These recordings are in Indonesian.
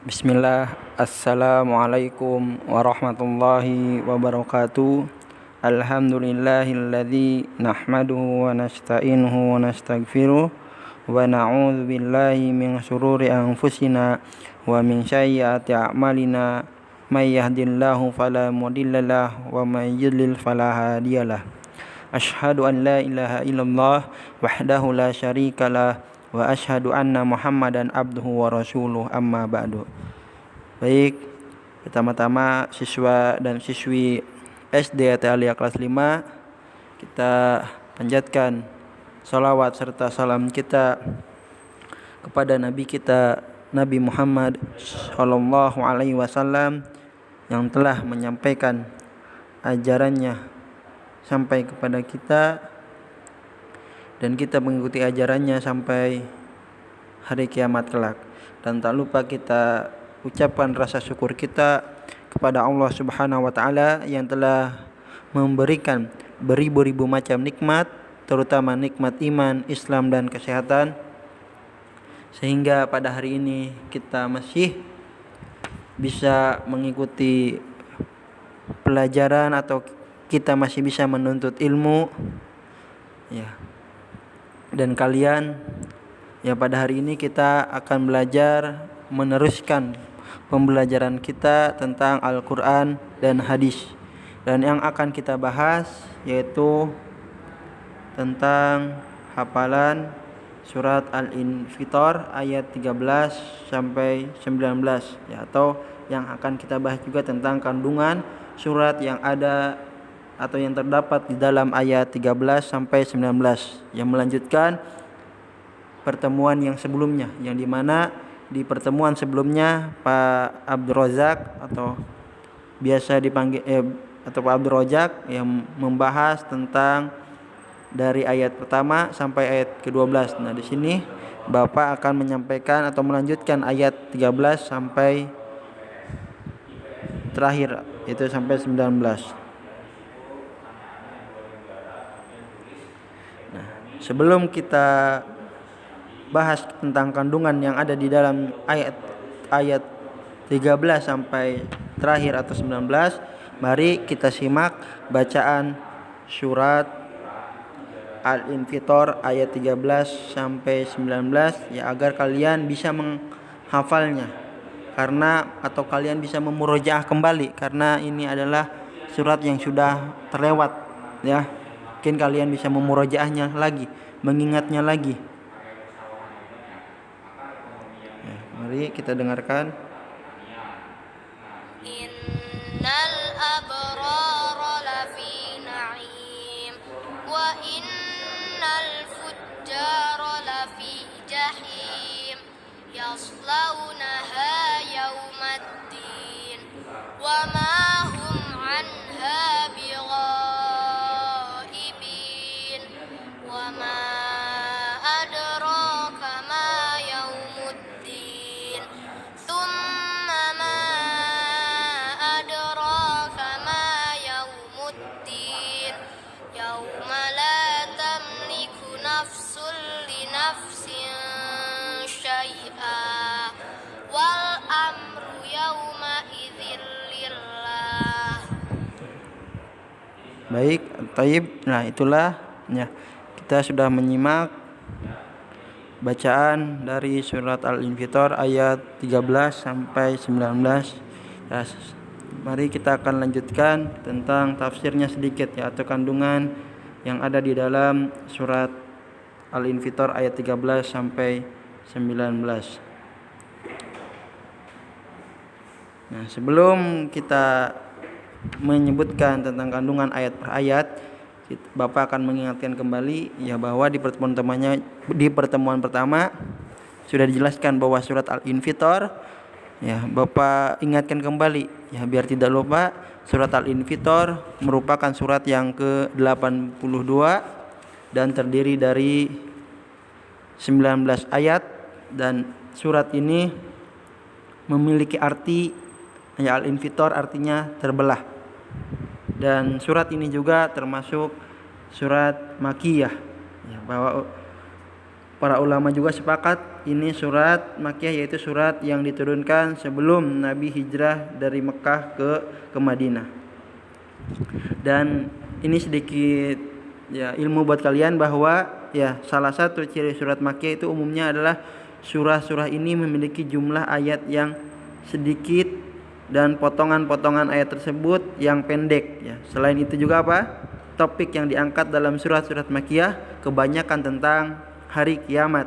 Bismillah, Assalamualaikum warahmatullahi wabarakatuh. Alhamdulillahilladzi nahmaduhu wa nasta'inuhu wa nastaghfiruh wa na'udzu billahi min syururi anfusina wa min sayyiati a'malina. May yahdihillahu fala mudhillalah wa may yudlil fala hadiyalah. Asyhadu an la ilaha illallah wahdahu la syarikalah wa asyhadu anna Muhammadan abduhu wa rasuluh, amma ba'du. Baik, pertama-tama siswa dan siswi SD Alia kelas 5, kita panjatkan salawat serta salam kita kepada Nabi kita Nabi Muhammad sallallahu alaihi wasallam yang telah menyampaikan ajarannya sampai kepada kita, dan kita mengikuti ajarannya sampai hari kiamat kelak. Dan tak lupa kita ucapkan rasa syukur kita kepada Allah Subhanahu wa taala yang telah memberikan beribu-ribu macam nikmat, terutama nikmat iman, Islam dan kesehatan, sehingga pada hari ini kita masih bisa mengikuti pelajaran atau kita masih bisa menuntut ilmu, ya. Dan kalian, ya, pada hari ini kita akan belajar meneruskan pembelajaran kita tentang Al-Quran dan hadis. Dan yang akan kita bahas yaitu tentang hafalan surat Al-Infitor ayat 13 sampai 19, ya, atau yang akan kita bahas juga tentang kandungan surat yang ada atau yang terdapat di dalam ayat 13 sampai 19 yang melanjutkan pertemuan yang sebelumnya, yang dimana di pertemuan sebelumnya Pak Abdul Razak atau biasa dipanggil atau Pak Abdul Razak yang membahas tentang dari ayat pertama sampai ayat ke-12. Nah, di sini Bapak akan menyampaikan atau melanjutkan ayat 13 sampai terakhir, itu sampai 19. Sebelum kita bahas tentang kandungan yang ada di dalam ayat 13 sampai terakhir atau 19, mari kita simak bacaan surat Al-Infitor ayat 13 sampai 19, ya, agar kalian bisa menghafalnya atau kalian bisa memurojaah kembali, karena ini adalah surat yang sudah terlewat, ya. Mungkin kalian bisa memurojaahnya lagi, mengingatnya lagi. Ya, mari kita dengarkan. Innal abrara lafi na'im wa innal fujjara lafi jahim yaslaunaha yawmaddin wa ma hum anha bighaibin wa ma adraka ma yaumuddin thumma ma adraka ma yaumuddin yauma la tamliku nafsun li nafsin syai'a wal amru yauma idzin lillah. Baik, taib. Nah, itulah, ya, kita sudah menyimak bacaan dari surat Al-Infitor ayat 13 sampai 19. Ya, mari kita akan lanjutkan tentang tafsirnya sedikit, ya, atau kandungan yang ada di dalam surat Al-Infitor ayat 13 sampai 19. Nah, sebelum kita menyebutkan tentang kandungan ayat per ayat, Bapak akan mengingatkan kembali, ya, bahwa di pertemuan pertama sudah dijelaskan bahwa surat Al-Infitor, ya, Bapak ingatkan kembali, ya, biar tidak lupa. Surat Al-Infitor merupakan surat yang ke-82 dan terdiri dari 19 ayat, dan surat ini memiliki arti, ya, Al-Infitor artinya terbelah. Dan surat ini juga termasuk surat Makkiyah, ya, bahwa para ulama juga sepakat ini surat Makkiyah, yaitu surat yang diturunkan sebelum Nabi hijrah dari Mekah ke Madinah. Dan ini sedikit ya ilmu buat kalian bahwa ya salah satu ciri surat Makkiyah itu umumnya adalah surah-surah ini memiliki jumlah ayat yang sedikit dan potongan-potongan ayat tersebut yang pendek ya. Selain itu juga apa? Topik yang diangkat dalam surat-surat Makkiyah kebanyakan tentang hari kiamat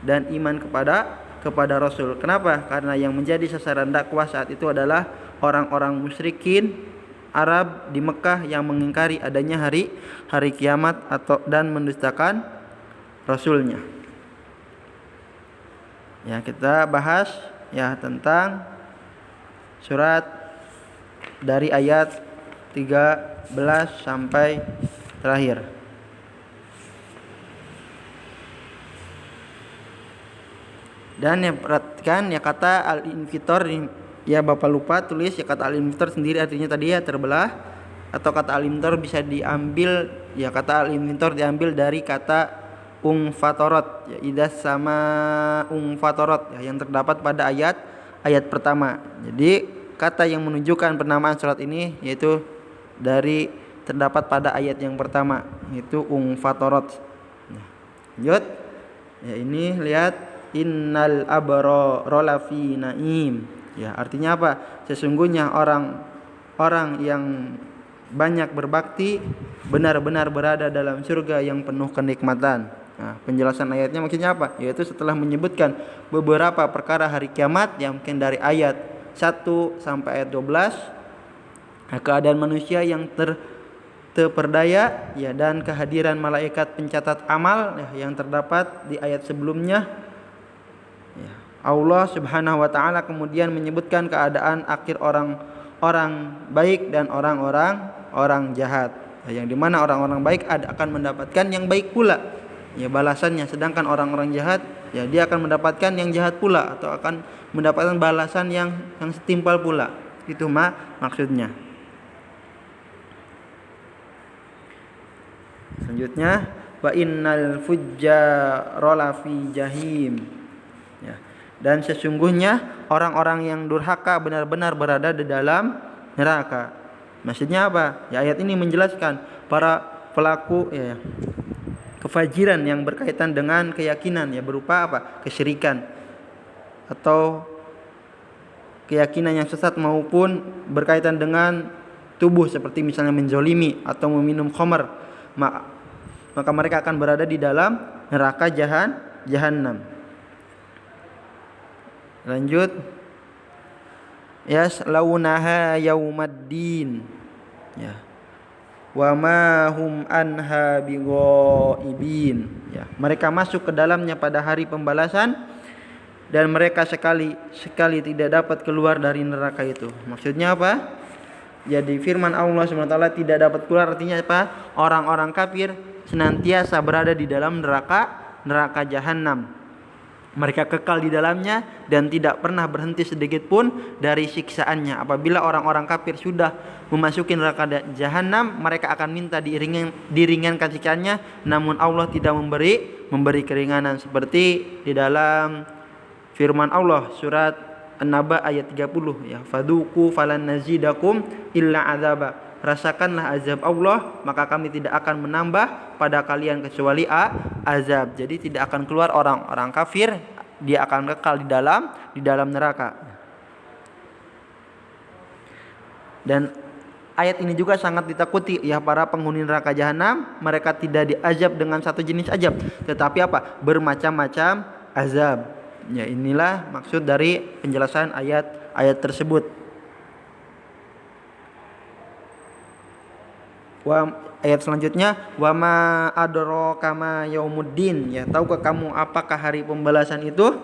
dan iman kepada Rasul. Kenapa? Karena yang menjadi sasaran dakwah saat itu adalah orang-orang musyrikin Arab di Mekah yang mengingkari adanya hari kiamat dan mendustakan Rasulnya. Ya, kita bahas ya tentang surat dari ayat 13 sampai terakhir. Dan ya perhatikan ya kata al-infitor, ya Bapak lupa tulis ya kata al-infitor sendiri artinya tadi ya terbelah, atau kata al-infitor bisa diambil ya kata al-infitor diambil dari kata ungfatorot ya idas sama ungfatorot ya, yang terdapat pada ayat pertama. Jadi kata yang menunjukkan penamaan surat ini yaitu dari terdapat pada ayat yang pertama yaitu ungfatorot. Nah, lanjut ya, ini lihat innal abrara lafi naim. Ya, artinya apa? Sesungguhnya orang yang banyak berbakti benar-benar berada dalam surga yang penuh kenikmatan. Nah, penjelasan ayatnya maksudnya apa? Yaitu setelah menyebutkan beberapa perkara hari kiamat yang mungkin dari ayat 1 sampai ayat 12, keadaan manusia yang terperdaya ya, dan kehadiran malaikat pencatat amal ya, yang terdapat di ayat sebelumnya. Ya, Allah Subhanahu wa taala kemudian menyebutkan keadaan akhir orang baik dan orang jahat. Ya, yang dimana orang-orang baik akan mendapatkan yang baik pula ya balasannya, sedangkan orang-orang jahat ya dia akan mendapatkan yang jahat pula atau akan mendapatkan balasan yang setimpal pula. Itu maksudnya. Selanjutnya wa innal fujjara lafi jahim. Ya. Dan sesungguhnya orang-orang yang durhaka benar-benar berada di dalam neraka. Maksudnya apa? Ya, ayat ini menjelaskan para pelaku ya kefajiran yang berkaitan dengan keyakinan ya berupa apa? Kesyirikan atau keyakinan yang sesat maupun berkaitan dengan tubuh seperti misalnya menzolimi atau meminum khamar, maka mereka akan berada di dalam neraka jahanam. Lanjut, yaslaunaha yaumaddin ya wa ma hum anha bighaibin ya, mereka masuk ke dalamnya pada hari pembalasan dan mereka sekali tidak dapat keluar dari neraka itu. Maksudnya apa? Jadi firman Allah SWT tidak dapat keluar artinya apa? Orang-orang kafir senantiasa berada di dalam neraka jahanam. Mereka kekal di dalamnya dan tidak pernah berhenti sedikit pun dari siksaannya. Apabila orang-orang kafir sudah memasuki neraka jahanam, mereka akan minta diringankan siksaannya, namun Allah tidak memberi keringanan, seperti di dalam firman Allah surat An-Naba ayat 30 ya, faduku falan nazidakum illa azaba. Rasakanlah azab Allah, maka kami tidak akan menambah pada kalian kecuali azab. Jadi tidak akan keluar orang-orang kafir, dia akan kekal di dalam neraka. Dan ayat ini juga sangat ditakuti ya para penghuni neraka jahanam. Mereka tidak diazab dengan satu jenis azab, tetapi apa? Bermacam-macam azab. Ya, inilah maksud dari penjelasan ayat tersebut. Ayat selanjutnya wa ma adraka ma yaumuddin ya, tahukah kamu apakah hari pembalasan itu?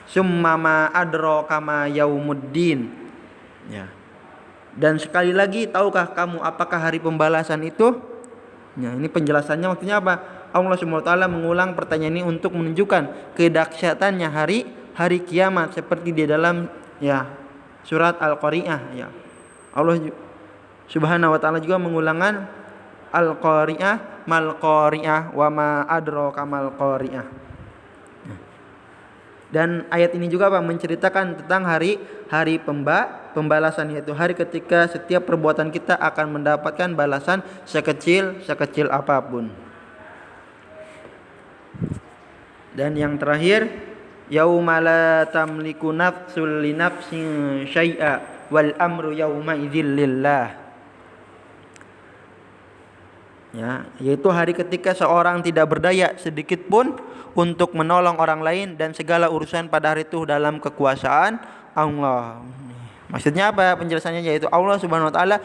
Summa ma adraka ma yaumuddin ya. Dan sekali lagi, tahukah kamu apakah hari pembalasan itu? Ya, ini penjelasannya maksudnya apa? Allah SWT mengulang pertanyaan ini untuk menunjukkan kedahsyatannya hari kiamat seperti di dalam ya surat Al-Qari'ah ya. Allah Subhanahu wa taala juga Al-qari'ah mal qari'ah wa ma adraka mal qari'ah. Dan ayat ini juga Pak menceritakan tentang hari pembalasan, yaitu hari ketika setiap perbuatan kita akan mendapatkan balasan sekecil apapun. Dan yang terakhir, yauma la tamliku nafsul li nafsin syai'a wal amru yauma idzil lillah. Ya, yaitu hari ketika seorang tidak berdaya sedikit pun untuk menolong orang lain dan segala urusan pada hari itu dalam kekuasaan Allah. Maksudnya apa penjelasannya? Yaitu Allah Subhanahu wa taala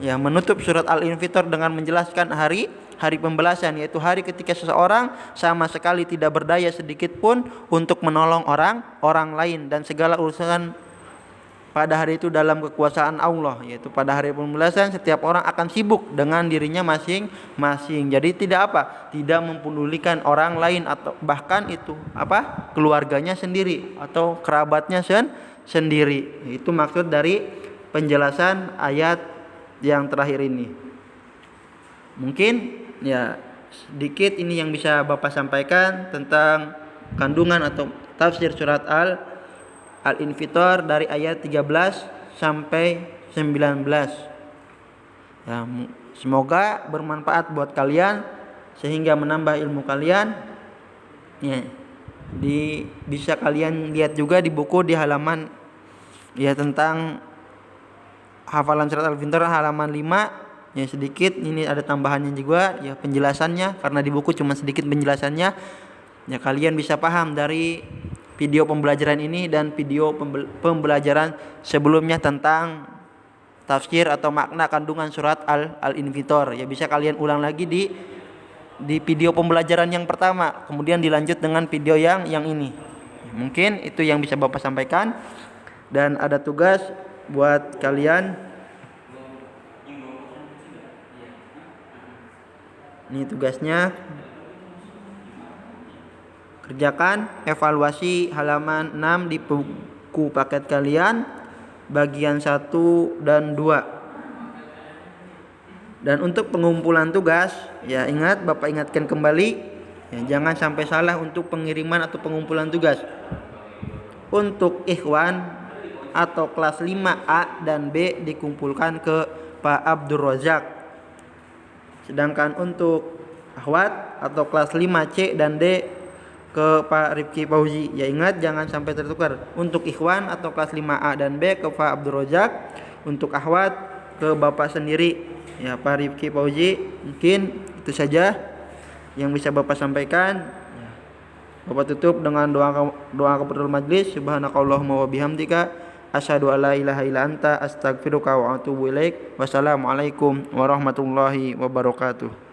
ya menutup surat Al-Infitor dengan menjelaskan hari pembalasan, yaitu hari ketika seseorang sama sekali tidak berdaya sedikit pun untuk menolong orang lain dan segala urusan pada hari itu dalam kekuasaan Allah, yaitu pada hari pembalasan setiap orang akan sibuk dengan dirinya masing-masing. Jadi tidak mempedulikan orang lain atau bahkan itu keluarganya sendiri atau kerabatnya sendiri. Itu maksud dari penjelasan ayat yang terakhir ini. Mungkin ya sedikit ini yang bisa Bapak sampaikan tentang kandungan atau tafsir surat Al-Infitor dari ayat 13 sampai 19. Ya, semoga bermanfaat buat kalian sehingga menambah ilmu kalian. Ya, bisa kalian lihat juga di buku di halaman ya tentang hafalan surat Al-Infitor halaman 5. Ya sedikit ini ada tambahannya juga ya penjelasannya, karena di buku cuma sedikit penjelasannya. Ya kalian bisa paham dari video pembelajaran ini dan video pembelajaran sebelumnya tentang tafsir atau makna kandungan surat Al-Infitor. Ya bisa kalian ulang lagi di video pembelajaran yang pertama, kemudian dilanjut dengan video yang ini. Mungkin itu yang bisa Bapak sampaikan, dan ada tugas buat kalian. Ini tugasnya, kerjakan evaluasi halaman 6 di buku paket kalian bagian 1 dan 2. Dan untuk pengumpulan tugas, ya ingat Bapak ingatkan kembali, ya, jangan sampai salah untuk pengiriman atau pengumpulan tugas. Untuk ikhwan atau kelas 5A dan B dikumpulkan ke Pak Abdul Razak. Sedangkan untuk akhwat atau kelas 5C dan D ke Pak Rifki Fauzi. Ya ingat jangan sampai tertukar. Untuk ikhwan atau kelas 5A dan B ke Pak Abdul Razak. Untuk akhwat ke Bapak sendiri, ya Pak Rifki Fauzi. Mungkin itu saja yang bisa Bapak sampaikan. Bapak tutup dengan doa kepada majlis. Subhanakallahumma wa bihamdika asyhadu an la ilaha illa anta astaghfiruka wa atubu ilaik. Wassalamualaikum warahmatullahi wabarakatuh.